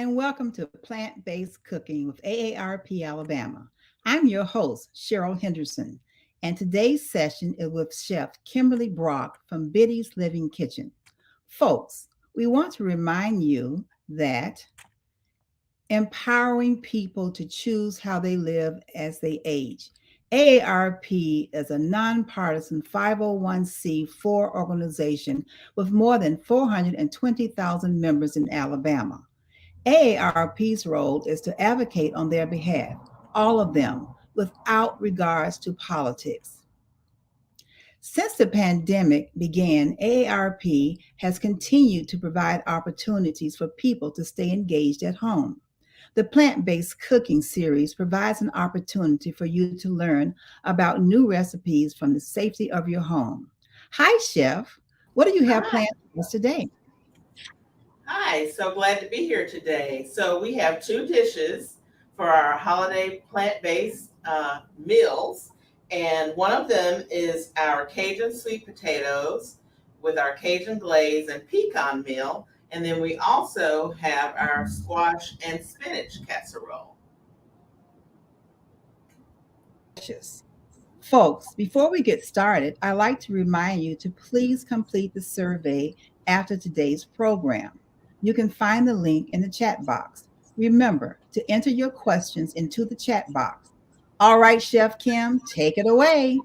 and welcome to Plant-Based Cooking with AARP Alabama. I'm your host, Cheryl Henderson, and today's session is with Chef Kimberly Brock from Biddy's Living Kitchen. Folks, we want to remind you that empowering people to choose how they live as they age. AARP is a nonpartisan 501c4 organization with more than 420,000 members in Alabama. AARP's role is to advocate on their behalf, all of them, without regards to politics. Since the pandemic began, AARP has continued to provide opportunities for people to stay engaged at home. The plant based cooking series provides an opportunity for you to learn about new recipes from the safety of your home. Hi, Chef. What do you have Hi. planned for us today? Hi, so glad to be here today. So we have two dishes for our holiday plant-based meals, and one of them is our Cajun sweet potatoes with our Cajun glaze and pecan meal, and then we also have our squash and spinach casserole. Delicious. Folks, before we get started, I'd like to remind you to please complete the survey after today's program. You can find the link in the chat box. Remember to enter your questions into the chat box. All right, Chef Kim, take it away.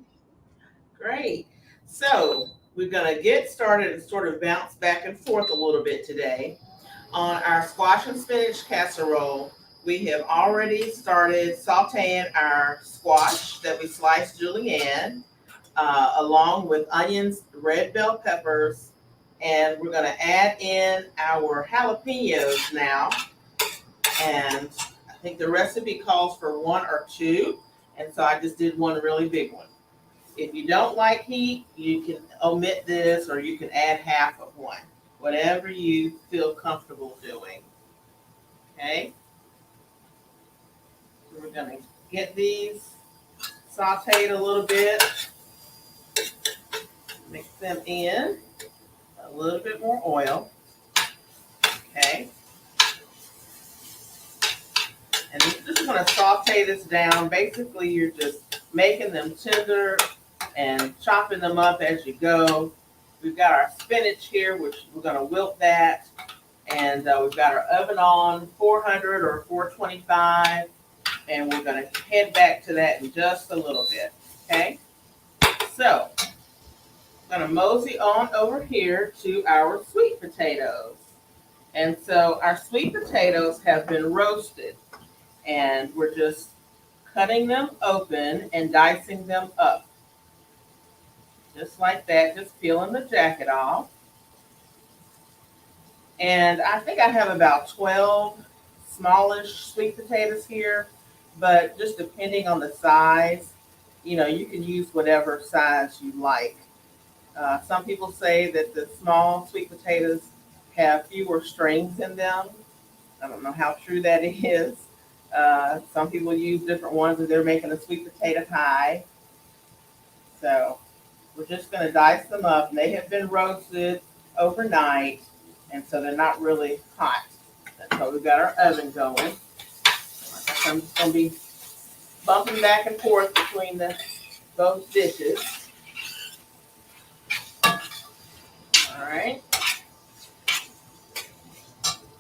Great. So we're going to get started and sort of bounce back and forth a little bit today. On our squash and spinach casserole, we have already started sauteing our squash that we sliced julienne, along with onions, red bell peppers, and we're going to add in our jalapenos now. And I think the recipe calls for one or two, and so I just did one really big one. If you don't like heat, you can omit this or you can add half of one, whatever you feel comfortable doing. Okay, so we're going to get these sauteed a little bit, mix them in, a little bit more oil. Okay, and you're just going to saute this down. Basically, you're just making them tender and chopping them up as you go. We've got our spinach here, which we're going to wilt that. And we've got our oven on 400 or 425. And we're going to head back to that in just a little bit. Okay? So, I'm going to mosey on over here to our sweet potatoes. And so our sweet potatoes have been roasted. And we're just cutting them open and dicing them up. Just like that, just peeling the jacket off. And I think I have about 12 smallish sweet potatoes here, but just depending on the size, you can use whatever size you like. Some people say that the small sweet potatoes have fewer strings in them. I don't know how true that is. Some people use different ones if they're making a sweet potato pie. So we're just going to dice them up. And they have been roasted overnight, and so they're not really hot. And so we've got our oven going. I'm just going to be bumping back and forth between both dishes. All right.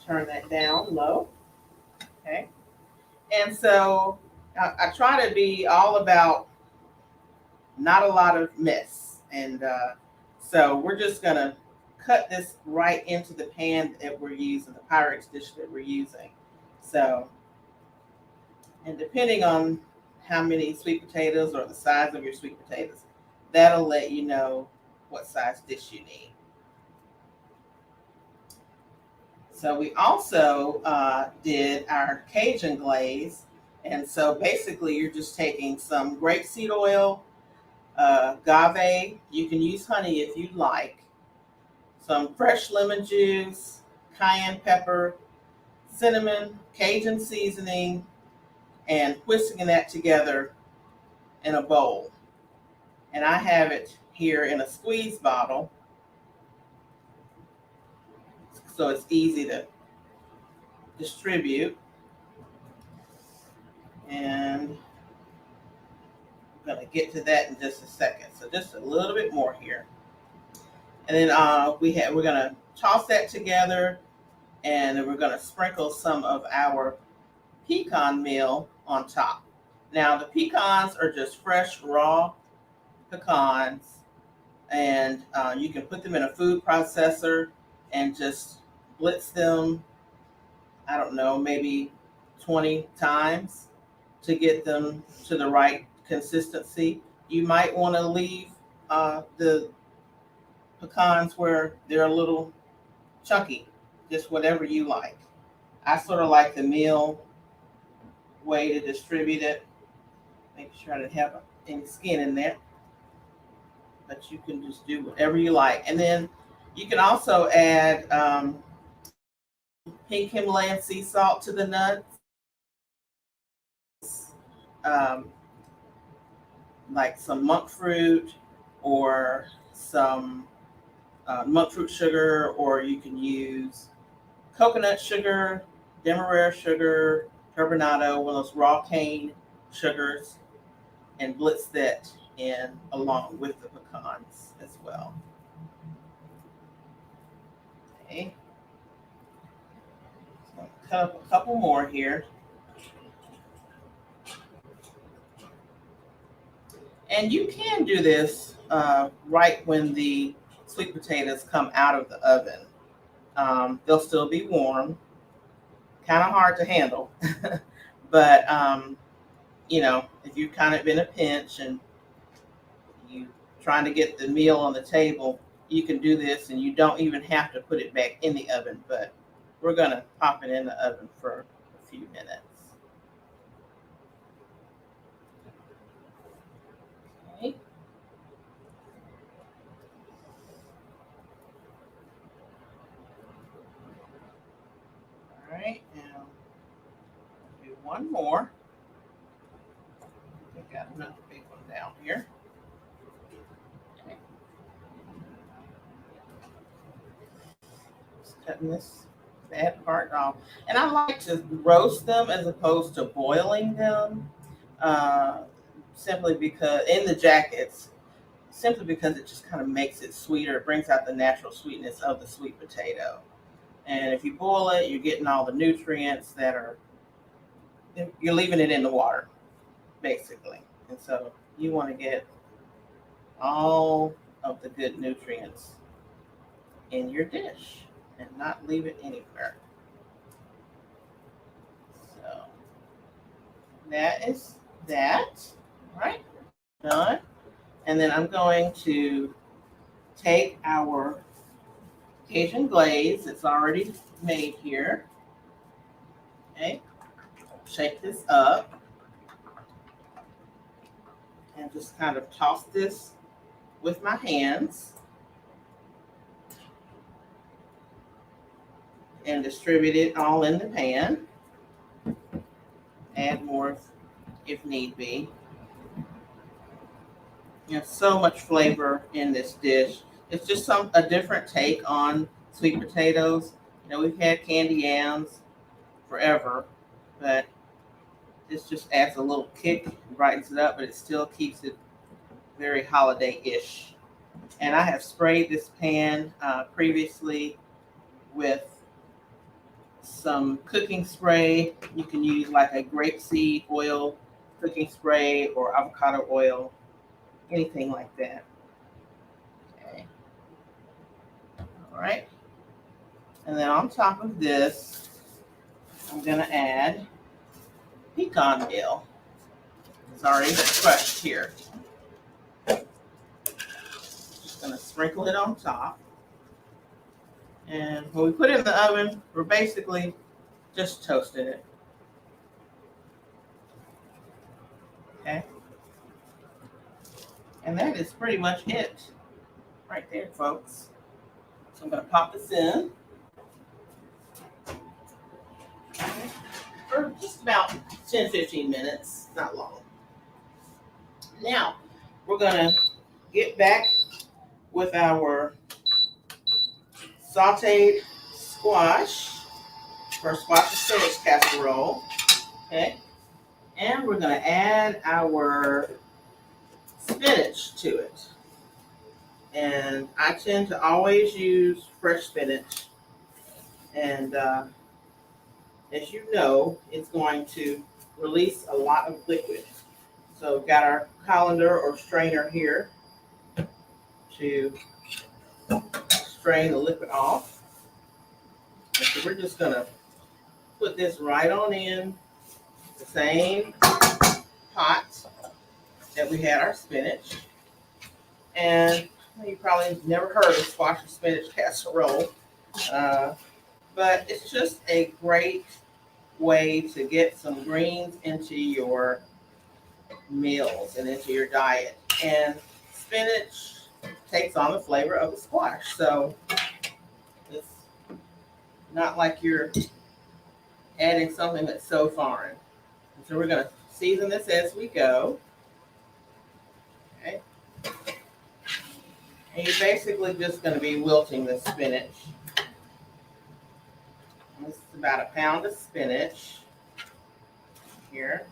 Turn that down low. Okay. And so I try to be all about not a lot of mess. And so we're just going to cut this right into the pan that we're using, the Pyrex dish that we're using. So, and depending on how many sweet potatoes or the size of your sweet potatoes, that'll let you know what size dish you need. So we also did our Cajun glaze. And so basically you're just taking some grapeseed oil, agave, you can use honey if you'd like, some fresh lemon juice, cayenne pepper, cinnamon, Cajun seasoning, and whisking that together in a bowl. And I have it here in a squeeze bottle, so it's easy to distribute. And I'm going to get to that in just a second. So just a little bit more here. And then we're going to toss that together, and then we're going to sprinkle some of our pecan meal on top. Now the pecans are just fresh, raw pecans, and you can put them in a food processor and just blitz them, I don't know, maybe 20 times to get them to the right consistency. You might want to leave the pecans where they're a little chunky, just whatever you like. I sort of like the meal way to distribute it. Make sure I didn't have any skin in there, but you can just do whatever you like. And then you can also add pink Himalayan sea salt to the nuts, like some monk fruit or some monk fruit sugar, or you can use coconut sugar, demerara sugar, turbinado, one of those raw cane sugars, and blitz that in along with the pecans as well. Okay. So cut up a couple more here. And you can do this right when the sweet potatoes come out of the oven. They'll still be warm, kind of hard to handle, but if you're kind of in a pinch and you trying to get the meal on the table, you can do this, and you don't even have to put it back in the oven. But we're gonna pop it in the oven for a few minutes. Okay. All right, now do one more. I got another big one down here. Okay. Just cutting this bad part off. And I like to roast them as opposed to boiling them, simply because in the jackets, simply because it just kind of makes it sweeter. It brings out the natural sweetness of the sweet potato. And if you boil it, you're getting all the nutrients you're leaving it in the water, basically. And so you want to get all of the good nutrients in your dish and not leave it anywhere. So that is that, right? Done. And then I'm going to take our Cajun Glaze that's already made here. Okay, shake this up and just kind of toss this with my hands and distribute it all in the pan. Add more if need be. So much flavor in this dish. It's just a different take on sweet potatoes. We've had candy yams forever, but this just adds a little kick, brightens it up, but it still keeps it very holiday-ish. And I have sprayed this pan previously with some cooking spray. You can use like a grapeseed oil cooking spray or avocado oil, anything like that. Okay. All right. And then on top of this, I'm going to add Pecan Meal. It's already crushed here. Just going to sprinkle it on top. And when we put it in the oven, we're basically just toasting it. Okay. And that is pretty much it right there, folks. So I'm going to pop this in for just about 10-15 minutes, not long. Now, we're going to get back with our sauteed squash. for squash and spinach casserole. Okay, and we're going to add our spinach to it. And I tend to always use fresh spinach. And as you know, it's going to release a lot of liquid. So we've got our colander or strainer here to strain the liquid off. And so we're just going to put this right on in the same pot that we had our spinach. And you probably never heard of squash and spinach casserole, but it's just a great way to get some greens into your meals and into your diet. And spinach takes on the flavor of the squash, so it's not like you're adding something that's so foreign. And so we're going to season this as we go. Okay. And you're basically just going to be wilting the spinach. This is about a pound of spinach here.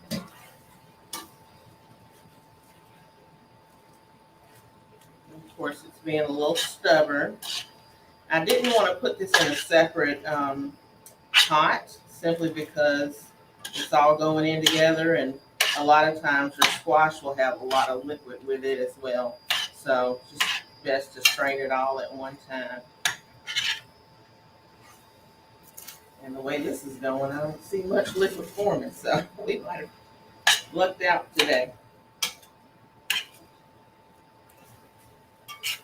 Of course, it's being a little stubborn. I didn't want to put this in a separate pot simply because it's all going in together, and a lot of times your squash will have a lot of liquid with it as well. So just best to strain it all at one time. And the way this is going, I don't see much liquid forming, so we might have lucked out today.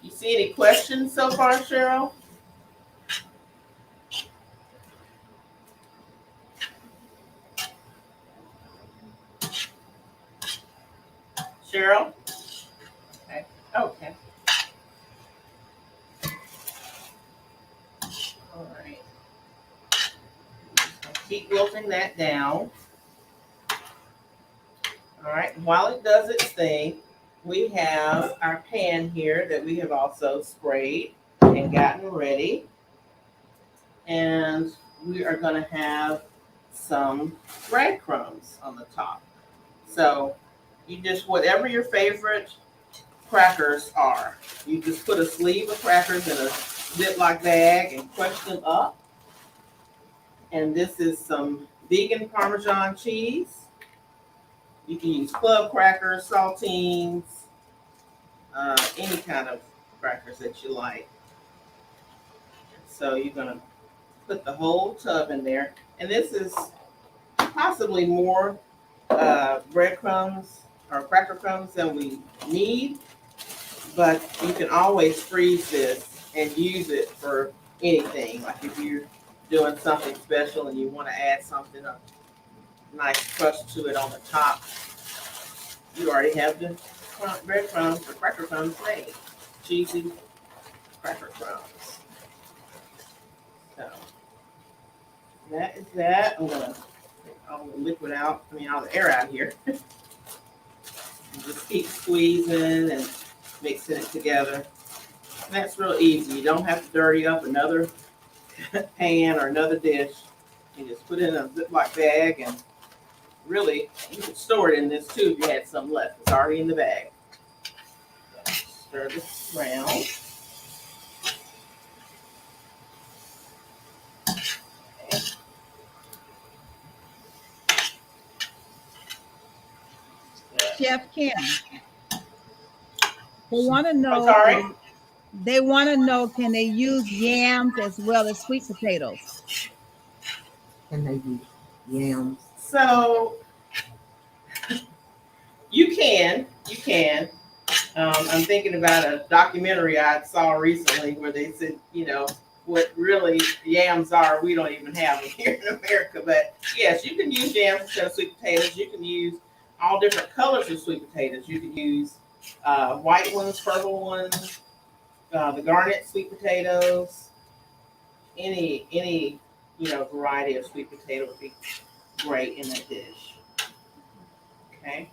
You see any questions so far, Cheryl? Cheryl? Okay. Okay. All right. Keep wilting that down. All right. While it does its thing, we have our pan here that we have also sprayed and gotten ready. And we are going to have some breadcrumbs on the top. So you just, whatever your favorite crackers are, you just put a sleeve of crackers in a Ziploc bag and crunch them up. And this is some vegan Parmesan cheese. You can use club crackers, saltines, any kind of crackers that you like. So you're going to put the whole tub in there. And this is possibly more breadcrumbs or cracker crumbs than we need, but you can always freeze this and use it for anything. Like if you're doing something special and you want to add something, a nice crust to it on the top, you already have the breadcrumbs or cracker crumbs made. Cheesy cracker crumbs. So that is that. I'm gonna take all the liquid out, all the air out here. And just keep squeezing and mixing it together. And that's real easy. You don't have to dirty up another pan or another dish. You just put it in a Ziploc bag, and really, you could store it in this too if you had some left. It's already in the bag. Stir this around. Chef Kim, they want to know. I'm sorry? They want to know, can they use yams as well as sweet potatoes? Can they use yams? So you can. I'm thinking about a documentary I saw recently where they said, what really yams are, we don't even have them here in America. But yes, you can use yams instead of sweet potatoes. You can use all different colors of sweet potatoes. You can use white ones, purple ones, the garnet sweet potatoes. Any variety of sweet potato would be great in a dish. Okay.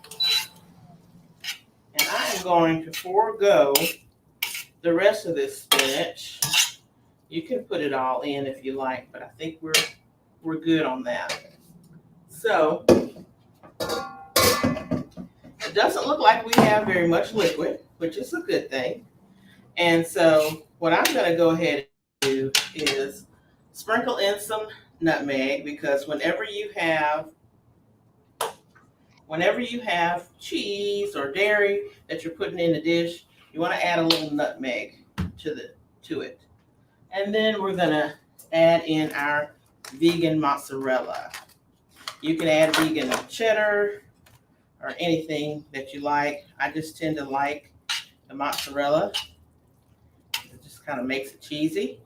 And I am going to forego the rest of this spinach. You can put it all in if you like, but I think we're we're good on that. So it doesn't look like we have very much liquid, which is a good thing. And so what I'm going to go ahead and do is sprinkle in some nutmeg, because whenever you have cheese or dairy that you're putting in a dish, you want to add a little nutmeg to it. And then we're going to add in our vegan mozzarella. You can add vegan cheddar or anything that you like. I just tend to like the mozzarella. It just kind of makes it cheesy.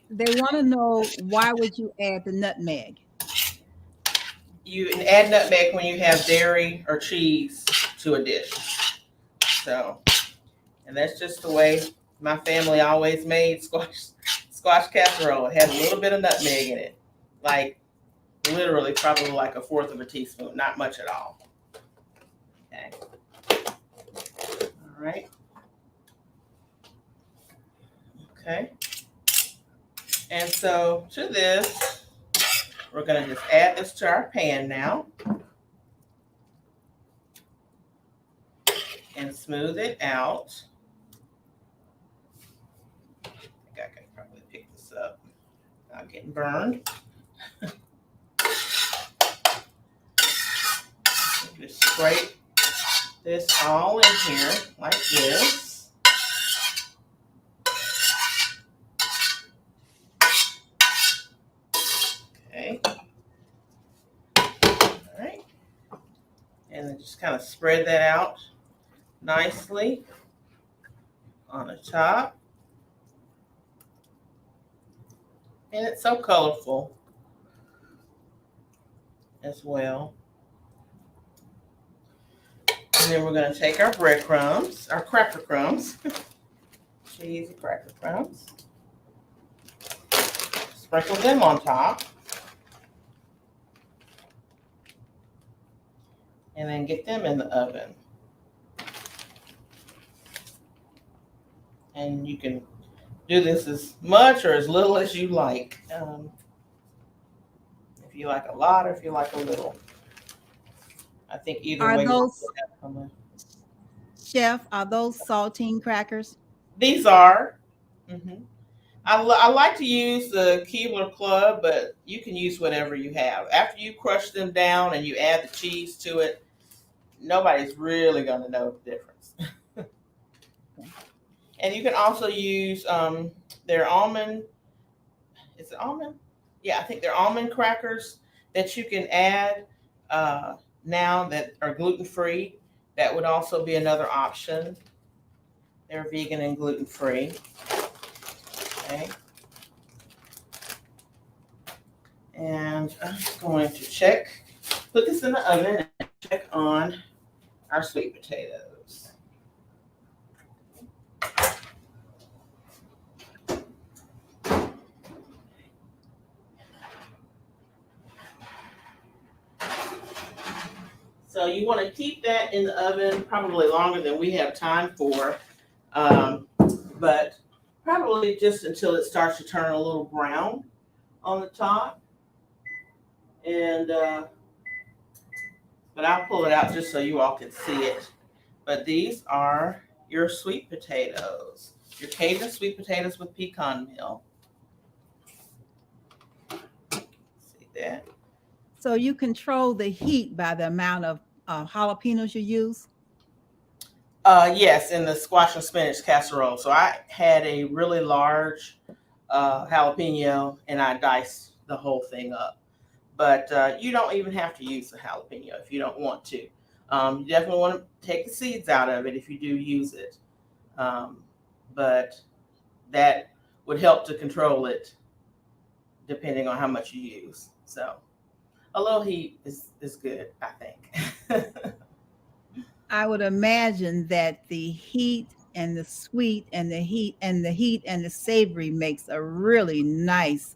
They want to know, why would you add the nutmeg? You can add nutmeg when you have dairy or cheese to a dish. So, and that's just the way my family always made squash casserole. It had a little bit of nutmeg in it, like literally probably like a fourth of a teaspoon, not much at all. Okay. All right. Okay. And so to this, we're going to just add this to our pan now and smooth it out. I think I can probably pick this up without getting burned. Just scrape this all in here like this. Okay. All right. And then just kind of spread that out nicely on the top. And it's so colorful as well. And then we're going to take our breadcrumbs, our cracker crumbs, cheesy cracker crumbs, sprinkle them on top, and then get them in the oven. And you can do this as much or as little as you like. If you like a lot or if you like a little. I think either way. Chef, are those saltine crackers? These are. Mm-hmm. I like to use the Keebler Club, but you can use whatever you have. After you crush them down and you add the cheese to it, nobody's really going to know the difference. And you can also use their almond. Is it almond? Yeah, I think they're almond crackers that you can add now that are gluten-free. That would also be another option. They're vegan and gluten-free. Okay. And I'm just going to put this in the oven and check on our sweet potatoes. So you want to keep that in the oven probably longer than we have time for, but probably just until it starts to turn a little brown on the top. And but I'll pull it out just so you all can see it. But these are your sweet potatoes, your Cajun sweet potatoes with pecan meal. See that? So you control the heat by the amount of jalapenos you use? Yes, in the squash and spinach casserole. So I had a really large jalapeno and I diced the whole thing up. But you don't even have to use the jalapeno if you don't want to. You definitely want to take the seeds out of it if you do use it. But that would help to control it depending on how much you use. So a little heat is good, I think. I would imagine that the heat and the sweet and the heat and the savory makes a really nice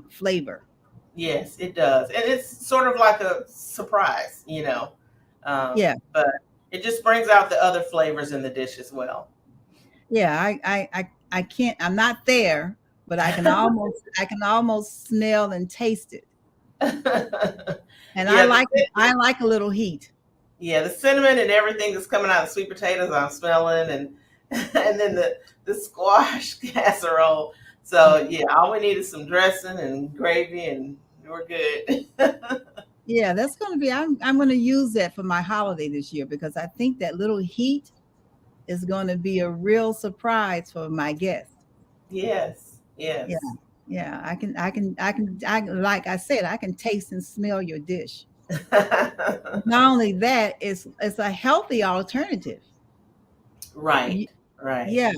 flavor. Yes, it does. And it's sort of like a surprise, you know. Yeah. But it just brings out the other flavors in the dish as well. Yeah, I can't, I'm not there, but I can almost smell and taste it. And Yeah, I like a little heat. yeah, the cinnamon and everything that's coming out of sweet potatoes, I'm smelling, and and then the squash casserole. So yeah, all we need is some dressing and gravy, and we're good. Yeah, that's going to be. I'm going to use that for my holiday this year because I think that little heat is going to be a real surprise for my guests. Yes, Yeah, yes. yeah. Like I said, I can taste and smell your dish. Not only that, it's a healthy alternative. Right, Y- right. Yeah,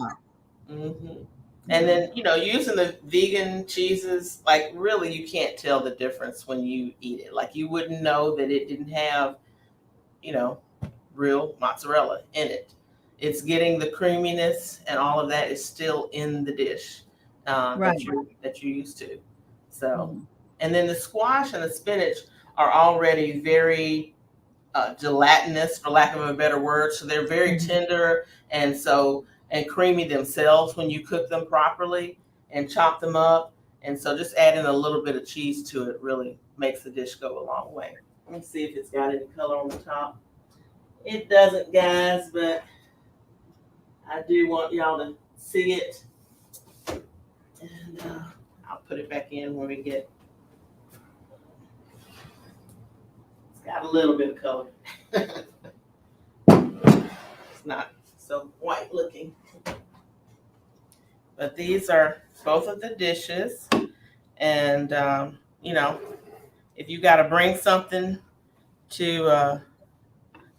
hmm And yeah, then, using the vegan cheeses, like really you can't tell the difference when you eat it. Like you wouldn't know that it didn't have, you know, real mozzarella in it. It's getting the creaminess and all of that is still in the dish right. that you're used to. So, Mhm. and then the squash and the spinach are already very gelatinous, for lack of a better word. So they're very Mhm. tender and creamy themselves when you cook them properly and chop them up. And so just adding a little bit of cheese to it really makes the dish go a long way. Let me see if it's got any color on the top. It doesn't, guys, but I do want y'all to see it. And I'll put it back in when we get. It's got a little bit of color. It's not so white looking. But these are both of the dishes. And, if you got to bring something to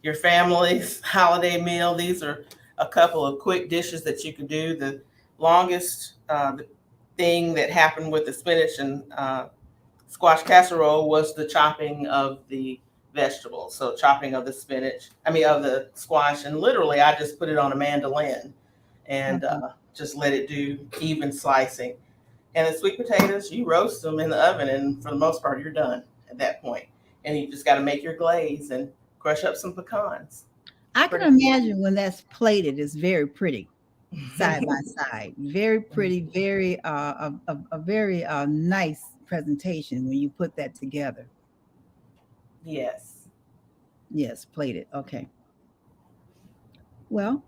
your family's holiday meal, these are a couple of quick dishes that you can do. The longest thing that happened with the spinach and squash casserole was the chopping of the vegetables. So chopping of the spinach, of the squash, and literally I just put it on a mandolin and Okay. just let it do even slicing. And the sweet potatoes, you roast them in the oven, and for the most part, you're done at that point. And you just got to make your glaze and crush up some pecans. I can Pretty. imagine when that's plated, it's very pretty, side by side. Very pretty, very a very nice presentation when you put that together. Yes. Yes, plated. Okay. Well,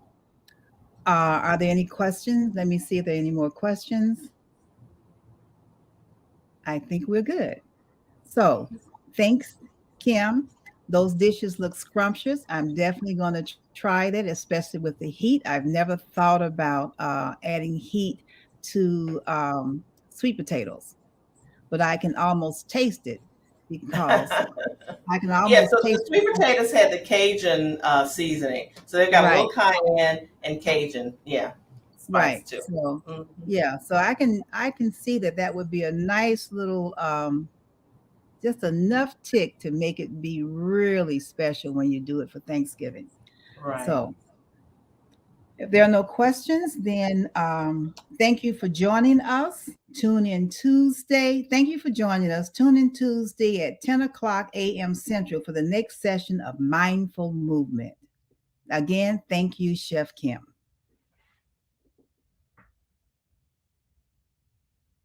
are there any questions? Let me see if there are any more questions. I think we're good. So, thanks, Kim. Those dishes look scrumptious. I'm definitely going to try that, especially with the heat. I've never thought about adding heat to sweet potatoes, but I can almost taste it because I can Yeah, almost so the taste sweet it. potatoes had the Cajun seasoning. So they've got a Right, little cayenne and Cajun, yeah, spice right. too. So, Mhm. yeah, so I can see that that would be a nice little just enough tick to make it be really special when you do it for Thanksgiving. Right. So, if there are no questions, then thank you for joining us. Tune in Tuesday. Thank you for joining us. Tune in Tuesday at 10 o'clock a.m. Central for the next session of Mindful Movement. Again, thank you, Chef Kim.